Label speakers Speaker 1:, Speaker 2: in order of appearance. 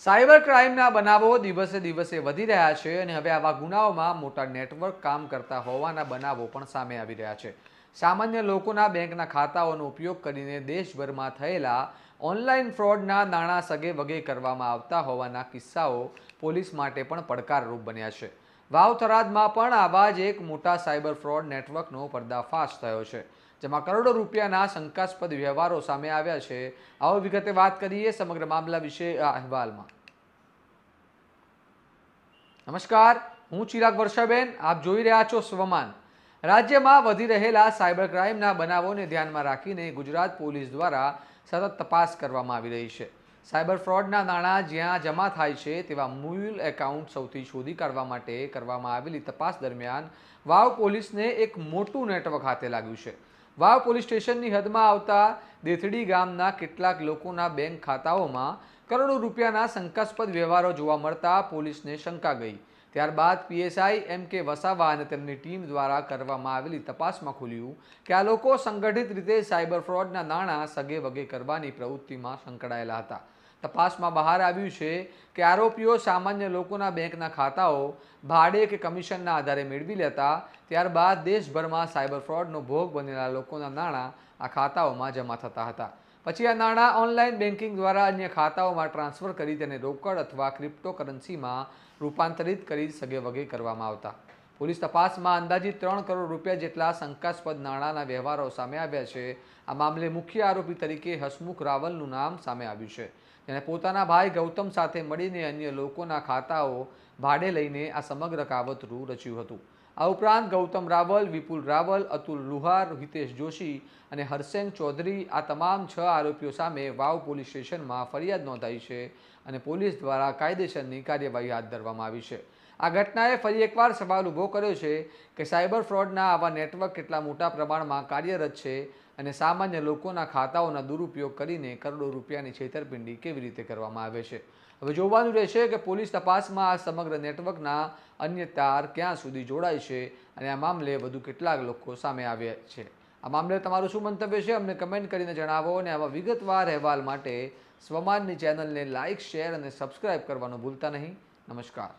Speaker 1: Cyber ક્રાઇમના બનાવો દિવસે દિવસે વધી રહ્યા છે અને હવે આવા ગુનાઓમાં મોટા નેટવર્ક કામ કરતા હોવાના બનાવો પણ સામે આવી રહ્યા છે. સામાન્ય લોકોના બેંકના ખાતાઓનો ઉપયોગ કરીને દેશભરમાં થયેલા ઓનલાઈન ફ્રોડના નાણાં સગે વગે કરવામાં આવતા હોવાના કિસ્સાઓ પોલીસ માટે પણ પડકારરૂપ બન્યા છે. વાવ થરાદમાં પણ આવા જ એક મોટા સાયબર ફ્રોડ નેટવર્કનો પર્દાફાશ થયો છે, જેમાં કરોડો રૂપિયાના શંકાસ્પદ વ્યવહારો સામે આવ્યા છે. આવો વિગતે વાત કરીએ સમગ્ર મામલા વિશે આ અહેવાલમાં. નમસ્કાર, હું ચિરાગ વર્ષાબેન, આપ જોઈ રહ્યા છો સ્વમાન. રાજ્યમાં વધી રહેલા સાયબર ક્રાઇમના બનાવોને ધ્યાનમાં રાખીને ગુજરાત પોલીસ દ્વારા સતત તપાસ કરવામાં આવી રહી છે. સાયબર ફ્રોડના નાણાં જ્યાં જમા થાય છે તેવા મૂળ એકાઉન્ટ સૌથી શોધી કાઢવા માટે કરવામાં આવેલી તપાસ દરમિયાન વાવ પોલીસને એક મોટું નેટવર્ક હાથે લાગ્યું છે. વાવ પોલીસ સ્ટેશનની હદમાં આવતા દેથડી ગામના કેટલાક લોકોના બેંક ખાતાઓમાં કરોડો રૂપિયાના શંકાસ્પદ વ્યવહારો જોવા મળતા પોલીસને શંકા ગઈ. ત્યારબાદ પીએસઆઈ એમ કે વસાવા અને તેમની ટીમ દ્વારા કરવામાં આવેલી તપાસમાં ખુલ્યું કે આ લોકો સંગઠિત રીતે સાયબર ફ્રોડના નાણાં સગે વગે કરવાની પ્રવૃત્તિમાં સંકળાયેલા હતા. તપાસમાં બહાર આવ્યું છે કે આરોપીઓ સામાન્ય લોકોના બેંકના ખાતાઓ ભાડે કે કમિશનના આધારે મેળવી લેતા, ત્યારબાદ દેશભરમાં સાયબર ફ્રોડનો ભોગ બનેલા લોકોના નાણાં આ ખાતાઓમાં જમા થતા હતા. પછી આ નાણાં ઓનલાઈન બેન્કિંગ દ્વારા અન્ય ખાતાઓમાં ટ્રાન્સફર કરી તેને રોકડ અથવા ક્રિપ્ટોકરન્સીમાં રૂપાંતરિત કરી સગે વગે કરવામાં આવતા. પોલીસ તપાસમાં અંદાજિત 3 કરોડ રૂપિયા જેટલા શંકાસ્પદ નાણાંના વ્યવહારો સામે આવ્યા છે. આ મામલે મુખ્ય આરોપી તરીકે હસમુખ રાવલનું નામ સામે આવ્યું છે, જેણે પોતાના ભાઈ ગૌતમ સાથે મળીને અન્ય લોકોના ખાતાઓ ભાડે લઈને આ સમગ્ર કાવતરું રચ્યું હતું. આ ઉપરાંત ગૌતમ રાવલ, વિપુલ રાવલ, અતુલ લુહાર, હિતેશ જોશી અને હરસેન ચૌધરી આ તમામ 6 આરોપીઓ સામે વાવ પોલીસ સ્ટેશનમાં ફરિયાદ નોંધાઈ છે અને પોલીસ દ્વારા કાયદેસરની કાર્યવાહી હાથ ધરવામાં આવી છે. આ ઘટનાએ ફરી એકવાર સવાલ ઊભો કર્યો છે કે સાયબર ફ્રોડના આવા નેટવર્ક કેટલા મોટા પ્રમાણમાં કાર્યરત છે અને સામાન્ય લોકોના ખાતાઓના દુરુપયોગ કરીને કરોડો રૂપિયાની છેતરપિંડી કેવી રીતે કરવામાં આવે છે. હવે જોવાનું રહેશે કે પોલીસ તપાસમાં આ સમગ્ર નેટવર્કના અન્ય તાર ક્યાં સુધી જોડાય છે અને આ મામલે વધુ કેટલાક લોકો સામે આવ્યા છે. આ મામલે તમારું શું મંતવ્ય છે અમને કમેન્ટ કરીને જણાવો અને આવા વિગતવાર અહેવાલ માટે સ્વમાનની ચેનલને લાઇક, શેર અને સબસ્ક્રાઇબ કરવાનું ભૂલતા નહીં. નમસ્કાર.